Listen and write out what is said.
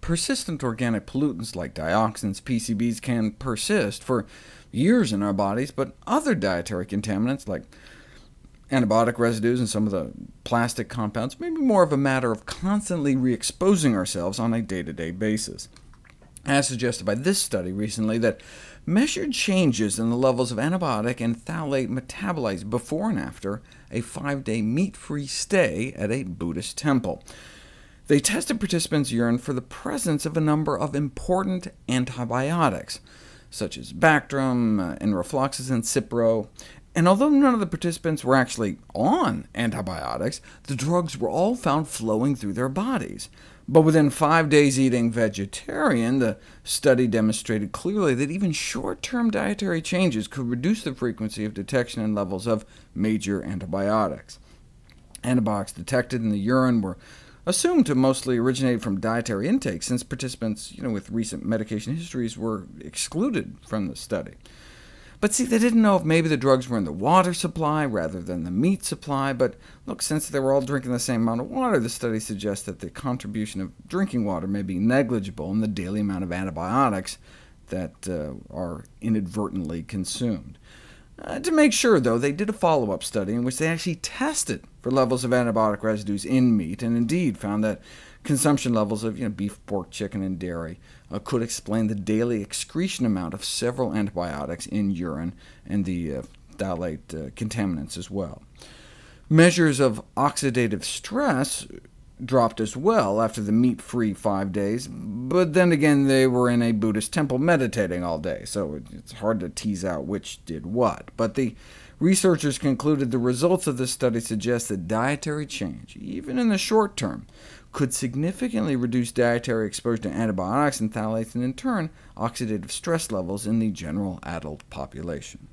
persistent organic pollutants like dioxins, PCBs, can persist for years in our bodies, but other dietary contaminants like antibiotic residues and some of the plastic compounds may be more of a matter of constantly re-exposing ourselves on a day-to-day basis. As suggested by this study recently, that measured changes in the levels of antibiotic and phthalate metabolites before and after a 5-day meat-free stay at a Buddhist temple. They tested participants' urine for the presence of a number of important antibiotics, such as Bactrim, enrofloxacin, Cipro, and although none of the participants were actually on antibiotics, the drugs were all found flowing through their bodies. But within 5 days eating vegetarian, the study demonstrated clearly that even short-term dietary changes could reduce the frequency of detection and levels of major antibiotics. Antibiotics detected in the urine were assumed to mostly originate from dietary intake, since participants with recent medication histories were excluded from the study. But see, they didn't know if maybe the drugs were in the water supply rather than the meat supply, but look, since they were all drinking the same amount of water, the study suggests that the contribution of drinking water may be negligible in the daily amount of antibiotics that are inadvertently consumed. To make sure, though, they did a follow-up study in which they actually tested for levels of antibiotic residues in meat, and indeed found that consumption levels of beef, pork, chicken, and dairy could explain the daily excretion amount of several antibiotics in urine, and the phthalate contaminants as well. Measures of oxidative stress dropped as well after the meat-free 5 days, but then again they were in a Buddhist temple meditating all day, so it's hard to tease out which did what. But the researchers concluded the results of this study suggest that dietary change, even in the short term, could significantly reduce dietary exposure to antibiotics and phthalates, and in turn oxidative stress levels in the general adult population.